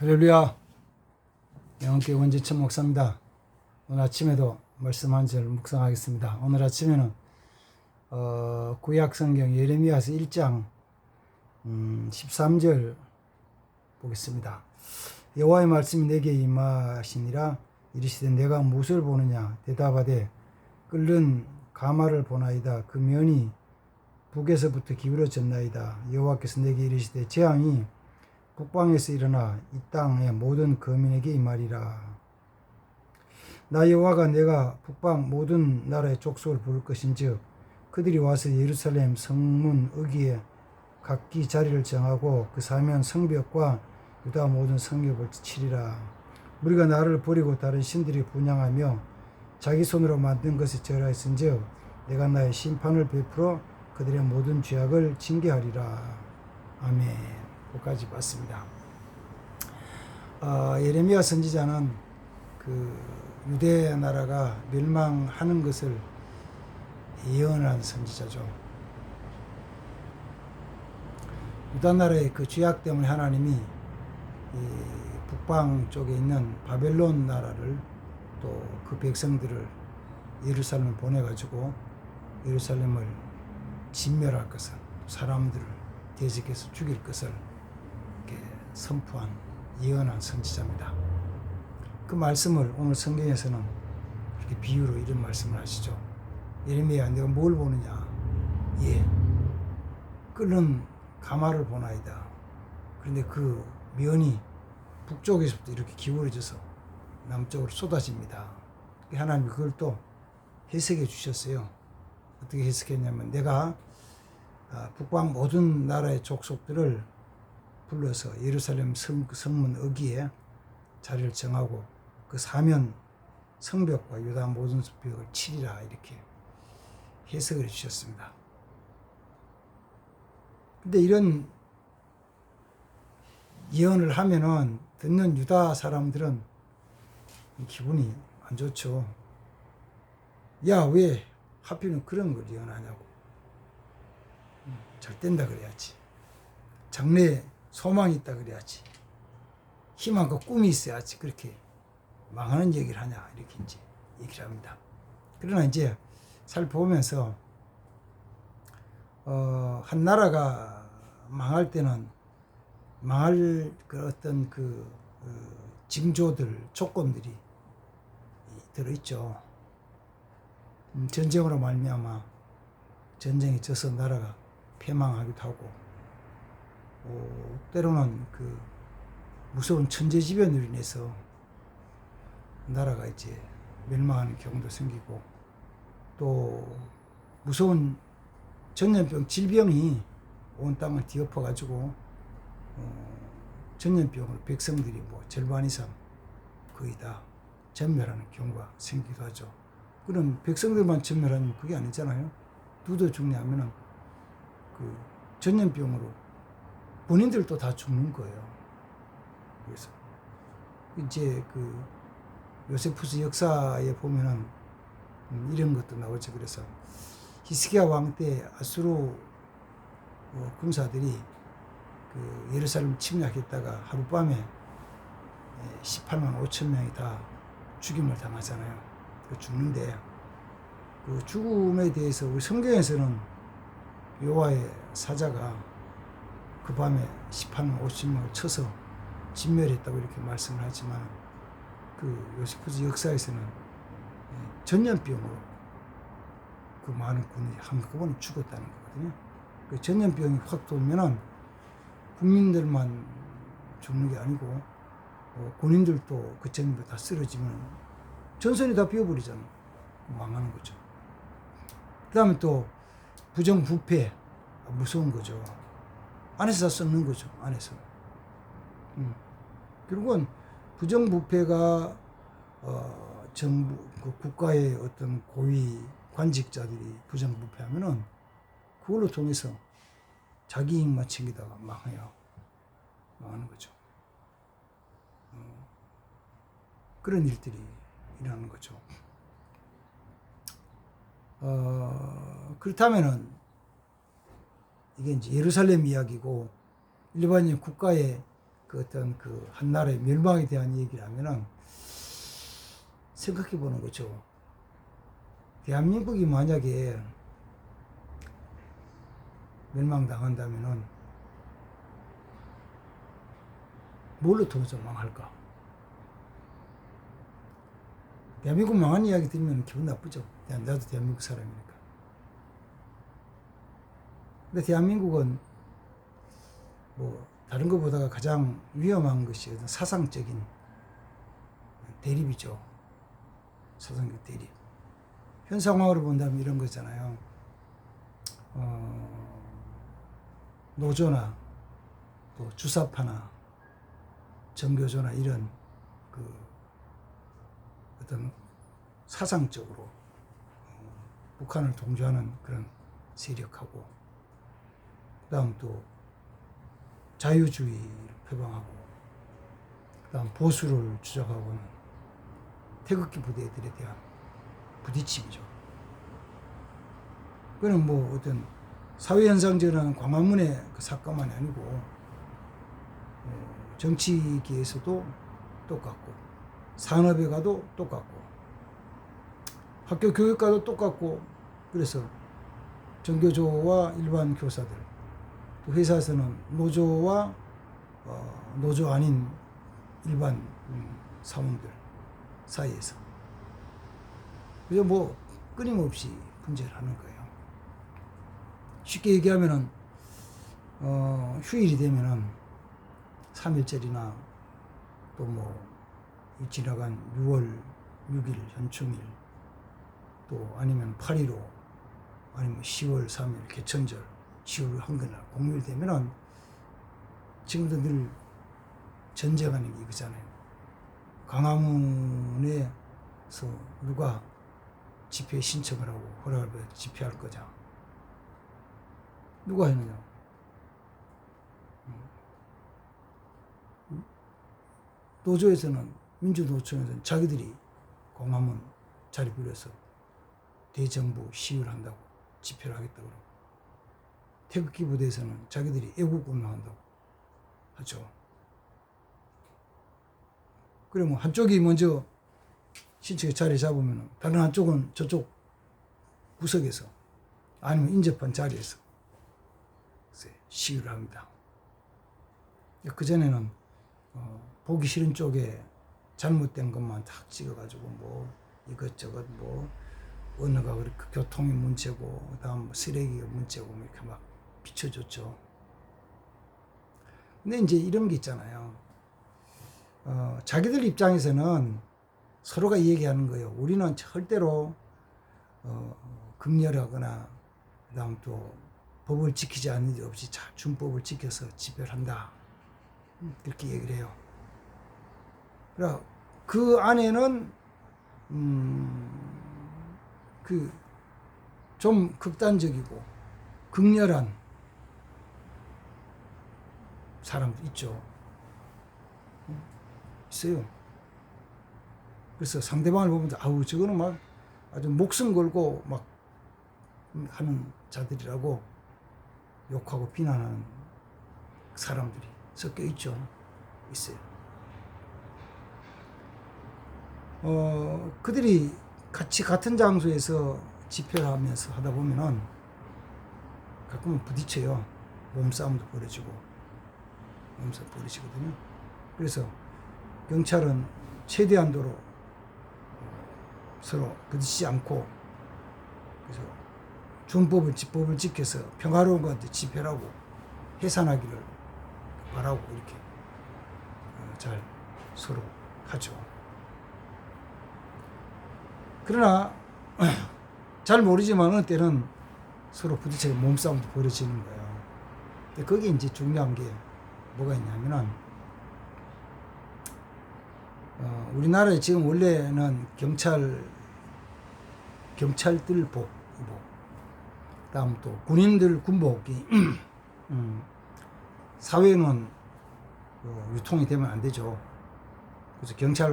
할렐루야. 영원교회 원지천 목사입니다. 오늘 아침에도 말씀 한 절 묵상하겠습니다. 오늘 아침에는 구약 성경 예레미야서 1장 13절 보겠습니다. 여호와의 말씀이 내게 임하시니라. 이르시되 내가 무엇을 보느냐 대답하되 끓는 가마를 보나이다. 그 면이 북에서부터 기울어졌나이다. 여호와께서 내게 이르시되 재앙이 북방에서 일어나 이 땅의 모든 거민에게 임하리라. 나 여호와가 내가 북방 모든 나라의 족속을 부를 것인즉 그들이 와서 예루살렘 성문 어귀에 각기 자리를 정하고 그 사면 성벽과 유다 모든 성벽을 치리라. 우리가 나를 버리고 다른 신들이 분향하며 자기 손으로 만든 것에 절하였은즉 내가 나의 심판을 베풀어 그들의 모든 죄악을 징계하리라. 아멘. 까지 봤습니다. 예레미야 선지자는 그 유대 나라가 멸망하는 것을 예언한 선지자죠. 유다 나라의 그 죄악 때문에 하나님이 이 북방 쪽에 있는 바벨론 나라를 또 그 백성들을 예루살렘을 보내가지고 예루살렘을 진멸할 것을, 사람들을 대적해서 죽일 것을 선포한 예언한 선지자입니다. 그 말씀을 오늘 성경에서는 이렇게 비유로 이런 말씀을 하시죠. 예레미야 내가 뭘 보느냐? 예, 끓는 가마를 보나이다. 그런데 그 면이 북쪽에서부터 이렇게 기울어져서 남쪽으로 쏟아집니다. 하나님이 그걸 또 해석해 주셨어요. 어떻게 해석했냐면 내가 북방 모든 나라의 족속들을 불러서 예루살렘 성문 어귀에 자리를 정하고 그 사면 성벽과 유다 모든 성벽을 치리라. 이렇게 해석을 해주셨습니다. 근데 이런 예언을 하면은 듣는 유다 사람들은 기분이 안 좋죠. 야, 왜 하필은 그런 걸 예언하냐고. 잘 된다 그래야지. 장래에 소망이 있다 그래야지. 희망과 꿈이 있어야지. 그렇게 망하는 얘기를 하냐. 이렇게 이제 얘기를 합니다. 그러나 이제 살펴보면서, 한 나라가 망할 때는 망할 그 어떤 징조들, 조건들이 들어있죠. 전쟁으로 말미암아 전쟁에 져서 나라가 패망하기도 하고, 때로는 그 무서운 천재지변으로 인해서 나라가 이제 멸망하는 경우도 생기고, 또 무서운 전염병, 질병이 온 땅을 뒤엎어 가지고 전염병으로 백성들이 뭐 절반 이상 거의 다 전멸하는 경우가 생기기도 하죠. 그럼 백성들만 전멸하면 그게 아니잖아요. 누가 죽냐면은 그 전염병으로 본인들도 다 죽는 거예요. 그래서 이제 그 요세푸스 역사에 보면은 이런 것도 나오죠. 그래서 히스기야 왕 때 아수르 군사들이 그 예루살렘 침략했다가 하룻밤에 18만 5천 명이 다 죽임을 당하잖아요. 죽는데 그 죽음에 대해서 우리 성경에서는 여호와의 사자가 그 밤에 18만 5천 명을 쳐서 진멸했다고 이렇게 말씀을 하지만, 그 요세푸스 역사에서는 전염병으로 그 많은 군인이 한꺼번에 죽었다는 거거든요. 그 전염병이 확 돌면은 국민들만 죽는 게 아니고 군인들도 그 전염병 다 쓰러지면 전선이 다 비어버리잖아. 망하는 거죠. 그 다음에 또 부정부패, 무서운 거죠. 안에서 다 썩는 거죠. 안에서. 결국은 부정부패가 정부, 그 국가의 어떤 고위 관직자들이 부정부패하면은 그걸로 통해서 자기 이익만 챙기다가 망해요. 망하는 거죠. 그런 일들이 일어나는 거죠. 그렇다면은 이게 이제 예루살렘 이야기고 일반적인 국가의 그 어떤 그 한 나라의 멸망에 대한 얘기를 하면은 생각해 보는 거죠. 대한민국이 만약에 멸망당한다면은 뭘로 통해서 망할까? 대한민국 망한 이야기 들으면 기분 나쁘죠. 나도 대한민국 사람이니까. 근데 대한민국은 뭐 다른 것보다가 가장 위험한 것이 사상적인 대립이죠. 사상적 대립. 현 상황으로 본다면 이런 거잖아요. 노조나 또 주사파나 정교조나 이런 그 어떤 사상적으로 북한을 동조하는 그런 세력하고, 그다음 또 자유주의를 표방하고, 그다음 보수를 주장하고는 태극기 부대들에 대한 부딪힘이죠. 그는 뭐 어떤 사회현상적인 광화문의 그 사건만이 아니고 정치계에서도 똑같고, 산업에 가도 똑같고, 학교 교육과도 똑같고. 그래서 정교조와 일반 교사들, 또 회사에서는 노조와 노조 아닌 일반 사원들 사이에서 그저 뭐 끊임없이 분쟁을 하는 거예요. 쉽게 얘기하면은 휴일이 되면은 3일절이나 또 뭐 지나간 6월 6일 현충일, 또 아니면 8.15, 아니면 10월 3일 개천절, 10월 한글날 공휴일 되면은 지금도 늘 전쟁하는 게 이거잖아요. 광화문에서 누가 집회 신청을 하고 허락을 받아 집회할 거냐? 누가 했느냐? 노조에서는, 민주노총에서는 자기들이 광화문 자리 빌려서 대정부 시위를 한다고, 집회를 하겠다고 그러고, 태극기 부대에서는 자기들이 애국운동한다고 하죠. 그러면 한쪽이 먼저 신청에 자리 잡으면 다른 한쪽은 저쪽 구석에서 아니면 인접한 자리에서 시위를 합니다. 그전에는 보기 싫은 쪽에 잘못된 것만 탁 찍어가지고 뭐 이것저것 뭐 언어가 그렇게 교통이 문제고, 그다음 뭐 쓰레기가 문제고 뭐 이렇게 막 비춰줬죠. 근데 이제 이런 게 있잖아요. 자기들 입장에서는 서로가 얘기하는 거예요. 우리는 절대로 극렬하거나, 그다음 또 법을 지키지 않는 일 없이 준법을 지켜서 집회를 한다, 그렇게 얘기를 해요. 그러니까 그 안에는 그 좀 극단적이고 극렬한 사람도 있죠. 있어요. 그래서 상대방을 보면서 아우 저거는 막 아주 목숨 걸고 막 하는 자들이라고 욕하고 비난하는 사람들이 섞여 있죠. 있어요. 그들이 같이 같은 장소에서 집회를 하면서 하다 보면은 가끔은 부딪혀요. 몸싸움도 벌어지고, 몸싸움 벌어지거든요. 그래서 경찰은 최대한도로 서로 부딪히지 않고, 그래서 준법을 집법을 지켜서 평화로운 것한테 집회라고 해산하기를 바라고 이렇게 잘 서로 하죠. 그러나 잘 모르지만 어느 때는 서로 부딪혀 몸싸움도 벌어지는 거예요. 근데 거기에 이제 중요한 게 뭐가 있냐면은 우리나라에 지금 원래는 경찰들 그다음 또 군인들 군복이 사회는 유통이 되면 안 되죠. 그래서 경찰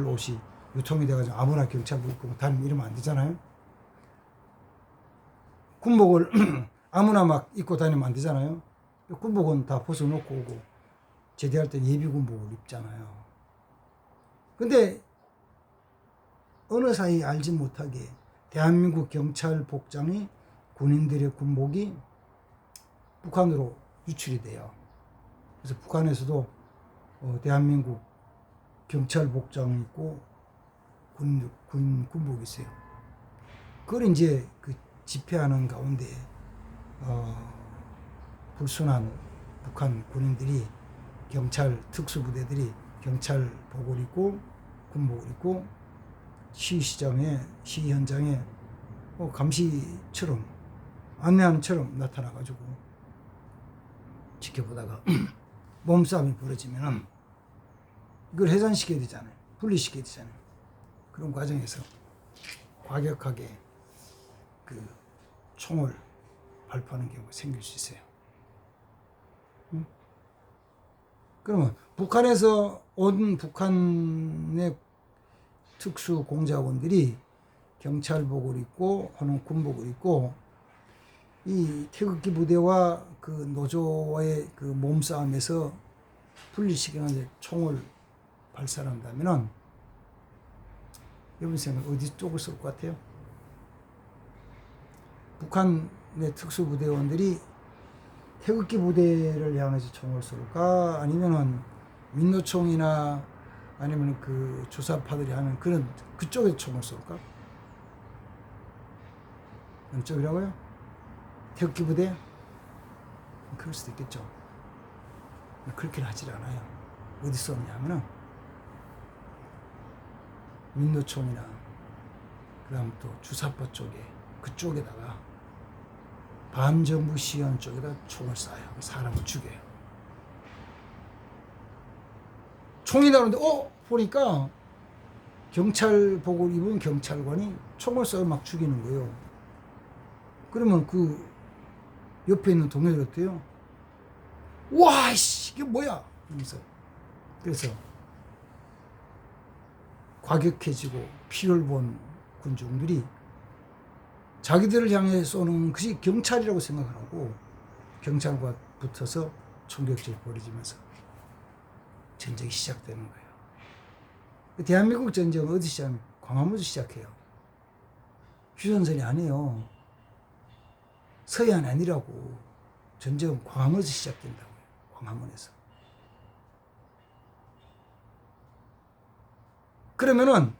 옷이 유통이 돼가지고 아무나 경찰복 입고 다니면 이러면 안 되잖아요. 군복을 아무나 막 입고 다니면 안 되잖아요. 군복은 다 벗어놓고 오고, 제대할 때 예비군복을 입잖아요. 근데 어느 사이 알지 못하게 대한민국 경찰 복장이 군인들의 군복이 북한으로 유출이 돼요. 그래서 북한에서도 대한민국 경찰 복장이 있고 군복이 있어요. 그걸 이제 그 집회하는 가운데 불순한 북한 군인들이 경찰 특수부대들이 경찰복을 입고 군복을 입고 시위 현장에 감시처럼 안내하는처럼 나타나가지고 지켜보다가 몸싸움이 벌어지면은 이걸 해산시켜야 되잖아요. 분리시켜야 되잖아요. 그런 과정에서 과격하게 그 총을 발포하는 경우가 생길 수 있어요. 그러면 북한에서 온 북한의 특수 공작원들이 경찰복을 입고 혹은 군복을 입고 이 태극기 부대와 그 노조와의 그 몸싸움에서 분리시키는 총을 발사한다면은 여러분 생각 어디 쪽을 쏠 것 같아요? 북한의 특수부대원들이 태극기 부대를 향해서 총을 쏠까? 아니면은 민노총이나 아니면 그 주사파들이 하는 그쪽에 총을 쏠까? 어느 쪽이라고요? 태극기 부대? 그럴 수도 있겠죠. 그렇게는 하질 않아요. 어디 쏘냐면은 민노총이나 그다음 또 주사파 쪽에 그쪽에다가 반정부 시위하는 쪽에다 총을 쏴요. 사람을 죽여요. 총이 나오는데 보니까 경찰복을 입은 경찰관이 총을 쏴서 막 죽이는 거예요. 그러면 그 옆에 있는 동료들 어때요? 와, 씨, 이게 뭐야? 그래서 과격해지고 피를 본 군중들이 자기들을 향해 쏘는 것이 경찰이라고 생각을 하고 경찰과 붙어서 총격전이 벌어지면서 전쟁이 시작되는 거예요. 대한민국 전쟁은 어디 시작하면 광화문에서 시작해요. 휴전선이 아니에요. 서해안이 아니라고. 전쟁은 광화문에서 시작된다고요. 광화문에서. 그러면은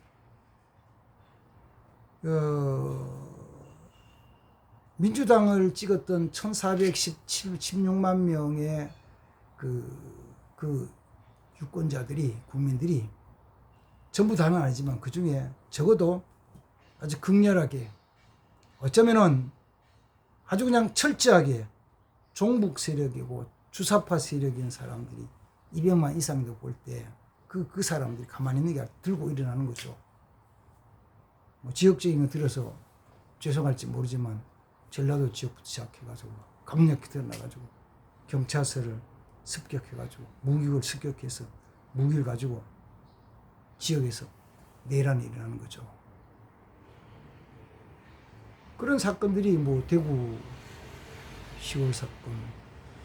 민주당을 찍었던 1416만 명의 그 유권자들이 국민들이 전부 다는 아니지만 그 중에 적어도 아주 극렬하게 어쩌면은 아주 그냥 철저하게 종북 세력이고 주사파 세력인 사람들이 200만 이상도 볼 때 그 사람들이 가만히 있는 게 아니라 들고 일어나는 거죠. 뭐 지역적인 거 들어서 죄송할지 모르지만 전라도 지역부터 시작해가지고 강력히 드러나가지고 경찰서를 습격해가지고 무기를 습격해서 무기를 가지고 지역에서 내란이 일어나는 거죠. 그런 사건들이 뭐 대구 10월 사건,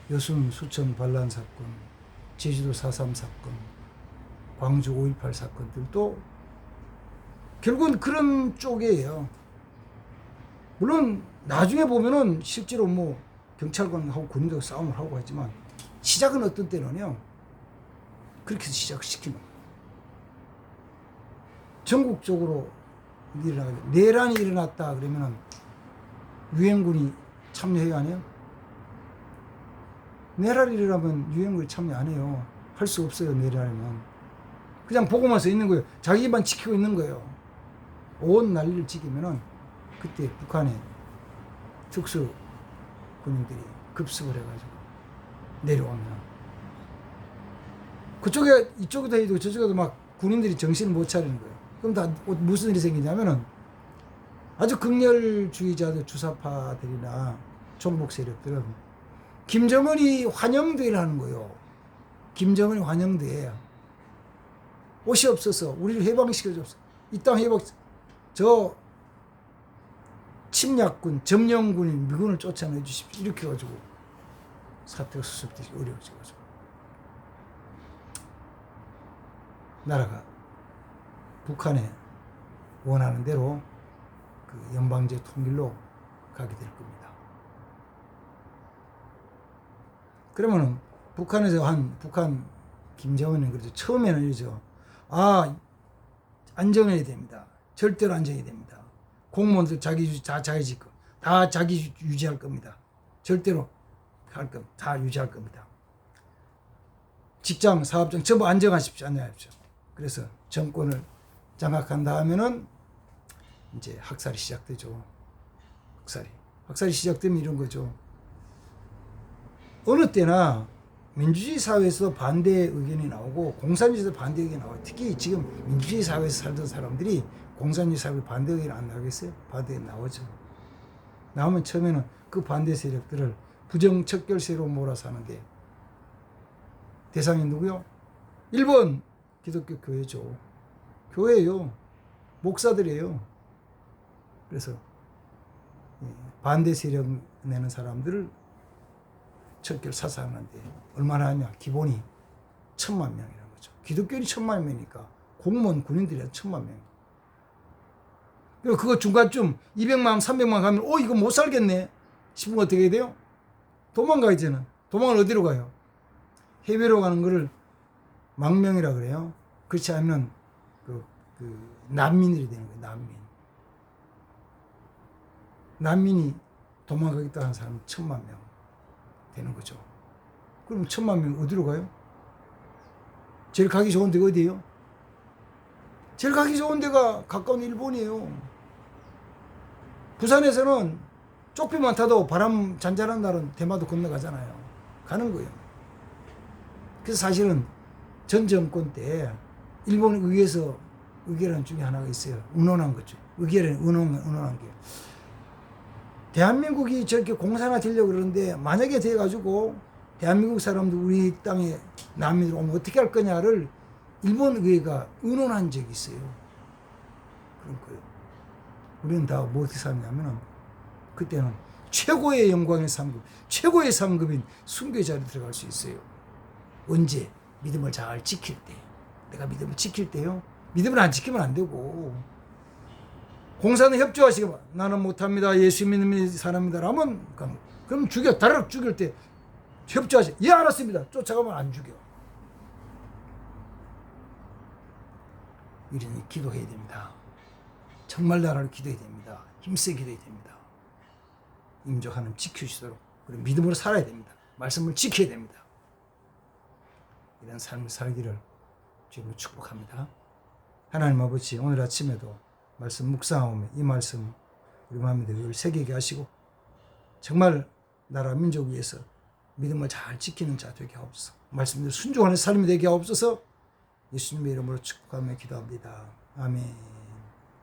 여순 수천 반란 사건, 제주도 4.3 사건, 광주 5.18 사건들도 결국은 그런 쪽이에요. 물론 나중에 보면은 실제로 뭐 경찰관하고 군인들하고 싸움을 하고 하지만 시작은 어떤 때는요 그렇게 해서 시작시키는 거예요. 전국적으로 일어나가지고 내란이 일어났다 그러면은 유엔군이 참여해야 하네요. 내란이 일어나면 유엔군이 참여 안 해요. 할 수 없어요. 내란이면 그냥 보고만 서 있는 거예요. 자기만 지키고 있는 거예요. 온 난리를 지키면은 그때 북한의 특수 군인들이 급습을 해가지고 내려오면 그쪽에 이쪽에도 해도 저쪽에도 막 군인들이 정신을 못 차리는 거예요. 그럼 다 무슨 일이 생기냐면은 아주 극렬주의자들 주사파들이나 종북 세력들은 김정은이 환영대회를 하는 거예요. 김정은이 환영대회. 옷이 없어서 우리를 해방시켜줬어. 이 땅 해방, 저 침략군, 점령군인 미군을 쫓아내 주십시오. 이렇게 해가지고 사태가 수습되기 어려워져가지고. 나라가 북한에 원하는 대로 그 연방제 통일로 가게 될 겁니다. 그러면은 북한에서 북한 김정은은 그래서 처음에는 이러죠. 안정해야 됩니다. 절대로 안정해야 됩니다. 공무원들 자기 집 다 자기 유지할 겁니다. 절대로 다 유지할 겁니다. 직장, 사업장 전부 안정하십시오. 그래서 정권을 장악한 다음에는 이제 학살이 시작되죠. 학살이 시작되면 이런 거죠. 어느 때나 민주주의 사회에서 반대 의견이 나오고 공산주의에서 반대 의견이 나와요. 특히 지금 민주주의 사회에서 살던 사람들이 공산주의 사회에 반대 의견이 안 나오겠어요? 반대 의견이 나오죠. 나오면 처음에는 그 반대 세력들을 부정척결세로 몰아서 하는데 대상이 누구요? 1번 기독교 교회죠. 교회예요. 목사들이에요. 그래서 반대 세력 내는 사람들을 척결 사살하는데 얼마나 하냐? 기본이 1000만 명이라는 거죠. 기독교인이 1000만 명이니까 공무원 군인들이 1000만 명. 그리고 그거 중간쯤 200만 300만 가면 이거 못 살겠네 싶으면 어떻게 해야 돼요? 도망가야 되는. 도망을 어디로 가요? 해외로 가는 거를 망명이라 그래요. 그렇지 않으면 그 난민들이 되는 거예요. 난민이 도망가겠다 하는 사람은 1000만 명 되는 거죠. 그럼 1000만 명 어디로 가요? 제일 가기 좋은 데가 어디예요? 제일 가기 좋은 데가 가까운 일본이에요. 부산에서는 쪽비만 타도 바람 잔잔한 날은 대마도 건너가잖아요. 가는 거예요. 그래서 사실은 전 정권 때 일본 의회에서 의결안 중에 하나가 있어요. 의논한 거죠. 의논한 게. 대한민국이 저렇게 공산화 되려고 그러는데 만약에 돼가지고 대한민국 사람들 우리 땅에 난민들 오면 어떻게 할 거냐를 일본 의회가 의논한 적이 있어요. 그런 거예요. 우리는 다 뭐 어떻게 살았냐면은 그때는 최고의 영광의 상급, 최고의 상급인 순교의 자리에 들어갈 수 있어요. 언제? 믿음을 잘 지킬 때. 내가 믿음을 지킬 때요. 믿음을 안 지키면 안 되고. 공사는 협조하시고 나는 못합니다. 예수 믿는 사람입니다. 라면 그럼 죽여. 다르륵 죽일 때 협조하시. 예, 알았습니다. 쫓아가면 안 죽여. 이러니 기도해야 됩니다. 정말 나라를 기도해야 됩니다. 힘쓰게 기도해야 됩니다. 임종 하나님 지켜주시도록 그리고 믿음으로 살아야 됩니다. 말씀을 지켜야 됩니다. 이런 삶을 살기를 주님으로 축복합니다. 하나님 아버지, 오늘 아침에도 말씀 묵상하오며 이 말씀 우리 마음에 늘 새기게 하시고 정말 나라 민족 위해서 믿음을 잘 지키는 자 되게 하옵소서. 말씀대로 순종하는 삶이 되게 하옵소서. 예수님의 이름으로 축복하며 기도합니다. 아멘.